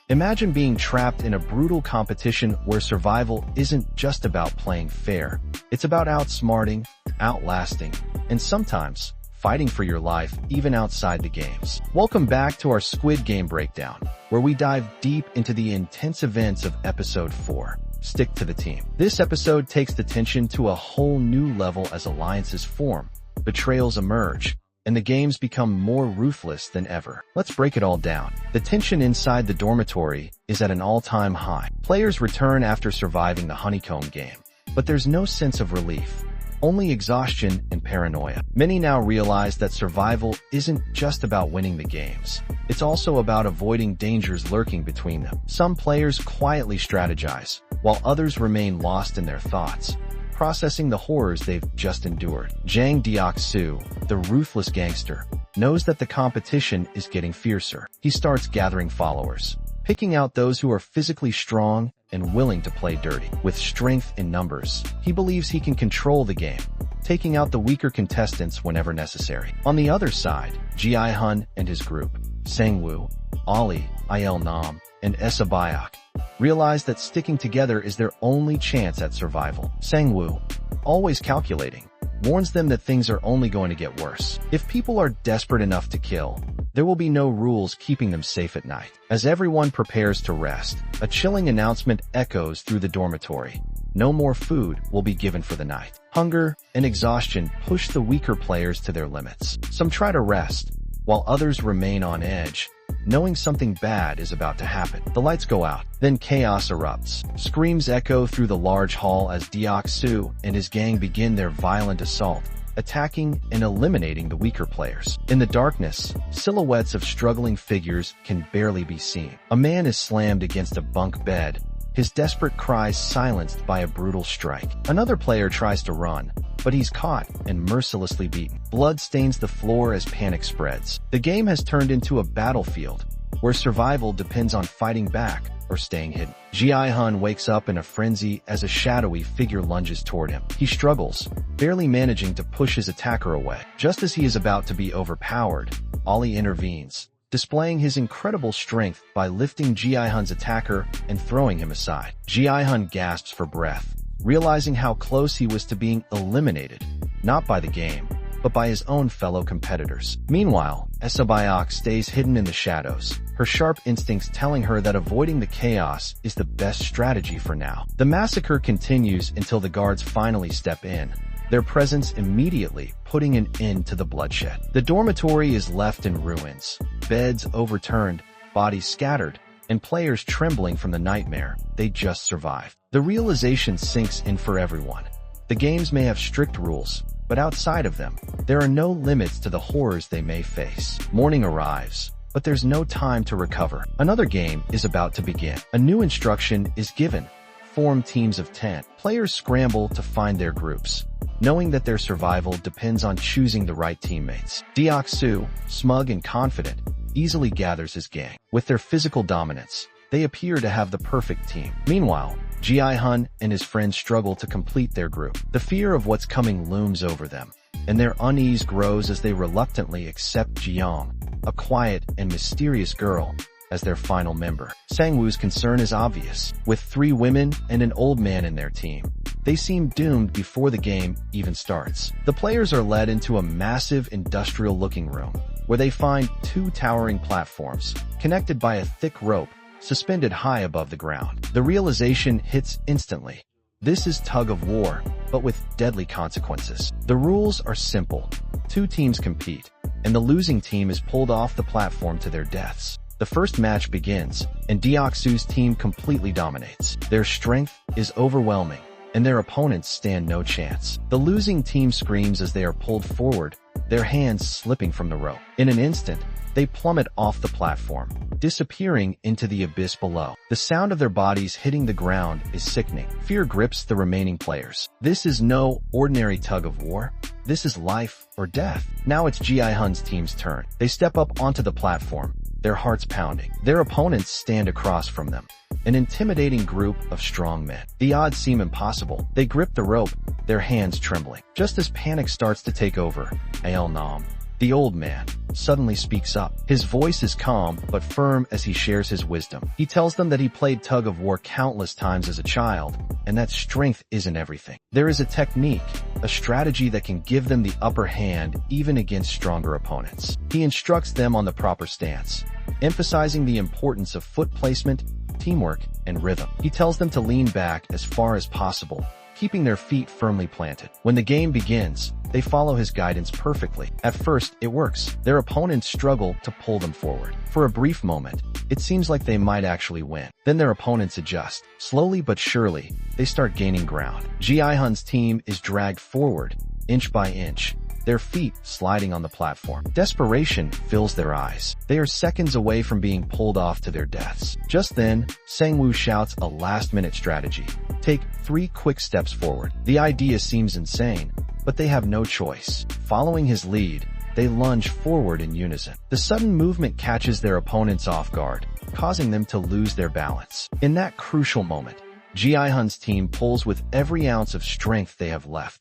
Imagine being trapped in a brutal competition where survival isn't just about playing fair. It's about outsmarting, outlasting, and sometimes fighting for your life even outside the games. Welcome back to our Squid Game breakdown, where we dive deep into the intense events of Episode 4. Stick to the team. This episode takes the tension to a whole new level as alliances form, betrayals emerge, and the games become more ruthless than ever. Let's break it all down. The tension inside the dormitory is at an all-time high. Players return after surviving the honeycomb game, but there's no sense of relief, only exhaustion and paranoia. Many now realize that survival isn't just about winning the games. It's also about avoiding dangers lurking between them. Some players quietly strategize, while others remain lost in their thoughts, processing the horrors they've just endured. Jang Deok-soo, the ruthless gangster, knows that the competition is getting fiercer. He starts gathering followers, picking out those who are physically strong and willing to play dirty. With strength in numbers, he believes he can control the game, taking out the weaker contestants whenever necessary. On the other side, Ji-hun and his group, Sang-woo, Ali, Il-nam, and Esa-byok, realize that sticking together is their only chance at survival. Sang-woo, always calculating, warns them that things are only going to get worse. If people are desperate enough to kill, there will be no rules keeping them safe at night. As everyone prepares to rest, a chilling announcement echoes through the dormitory. No more food will be given for the night. Hunger and exhaustion push the weaker players to their limits. Some try to rest, while others remain on edge, knowing something bad is about to happen. The lights go out, then chaos erupts. Screams echo through the large hall as Deok-soo and his gang begin their violent assault, attacking and eliminating the weaker players. In the darkness, silhouettes of struggling figures can barely be seen. A man is slammed against a bunk bed, his desperate cries silenced by a brutal strike. Another player tries to run, but he's caught and mercilessly beaten. Blood stains the floor as panic spreads. The game has turned into a battlefield, where survival depends on fighting back or staying hidden. Ji-hun wakes up in a frenzy as a shadowy figure lunges toward him. He struggles, barely managing to push his attacker away. Just as he is about to be overpowered, Ali intervenes, displaying his incredible strength by lifting Ji-hun's attacker and throwing him aside. Ji-hun gasps for breath, realizing how close he was to being eliminated, not by the game, but by his own fellow competitors. Meanwhile, Esa-byok stays hidden in the shadows, her sharp instincts telling her that avoiding the chaos is the best strategy for now. The massacre continues until the guards finally step in, their presence immediately putting an end to the bloodshed. The dormitory is left in ruins, beds overturned, bodies scattered, and players trembling from the nightmare they just survived. The realization sinks in for everyone. The games may have strict rules, but outside of them, there are no limits to the horrors they may face. Morning arrives, but there's no time to recover. Another game is about to begin. A new instruction is given. Form teams of 10. Players scramble to find their groups, knowing that their survival depends on choosing the right teammates. Deok-soo, smug and confident, easily gathers his gang. With their physical dominance, they appear to have the perfect team. Meanwhile, Ji-hun and his friends struggle to complete their group. The fear of what's coming looms over them, and their unease grows as they reluctantly accept Jeong, a quiet and mysterious girl, as their final member. Sang-woo's concern is obvious. With 3 women and an old man in their team, they seem doomed before the game even starts. The players are led into a massive industrial-looking room, where they find 2 towering platforms, connected by a thick rope, suspended high above the ground. The realization hits instantly. This is Tug of War, but with deadly consequences. The rules are simple. 2 teams compete, and the losing team is pulled off the platform to their deaths. The first match begins, and Deok-soo's team completely dominates. Their strength is overwhelming, and their opponents stand no chance. The losing team screams as they are pulled forward, their hands slipping from the rope. In an instant, they plummet off the platform, disappearing into the abyss below. The sound of their bodies hitting the ground is sickening. Fear grips the remaining players. This is no ordinary tug of war. This is life or death. Now it's Ji-hun's team's turn. They step up onto the platform, their hearts pounding. Their opponents stand across from them, an intimidating group of strong men. The odds seem impossible. They grip the rope, their hands trembling. Just as panic starts to take over, Il-nam, The old man suddenly speaks up. His voice is calm but firm as he shares his wisdom. He tells them that he played Tug of War countless times as a child, and that strength isn't everything. There is a technique, a strategy that can give them the upper hand even against stronger opponents. He instructs them on the proper stance, emphasizing the importance of foot placement, teamwork, and rhythm. He tells them to lean back as far as possible, keeping their feet firmly planted. When the game begins, they follow his guidance perfectly. At first, it works. Their opponents struggle to pull them forward. For a brief moment, it seems like they might actually win. Then their opponents adjust. Slowly but surely, they start gaining ground. Ji-hun's team is dragged forward, inch by inch, their feet sliding on the platform. Desperation fills their eyes. They are seconds away from being pulled off to their deaths. Just then, Sang-woo shouts a last-minute strategy. Take 3 quick steps forward. The idea seems insane, but they have no choice. Following his lead, they lunge forward in unison. The sudden movement catches their opponents off guard, causing them to lose their balance. In that crucial moment, Ji-hun's team pulls with every ounce of strength they have left.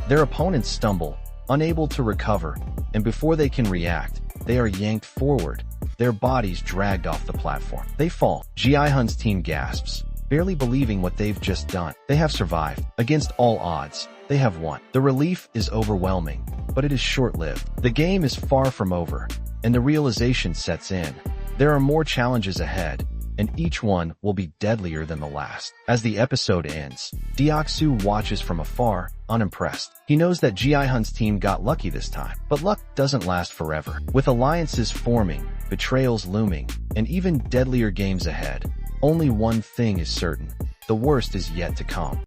Their opponents stumble, unable to recover, and before they can react, they are yanked forward, their bodies dragged off the platform. They fall. Ji-hun's team gasps, barely believing what they've just done. They have survived. Against all odds, they have won. The relief is overwhelming, but it is short-lived. The game is far from over, and the realization sets in. There are more challenges ahead, and each one will be deadlier than the last. As the episode ends, Deok-soo watches from afar, unimpressed. He knows that Ji-hun's team got lucky this time, but luck doesn't last forever. With alliances forming, betrayals looming, and even deadlier games ahead, only one thing is certain: the worst is yet to come.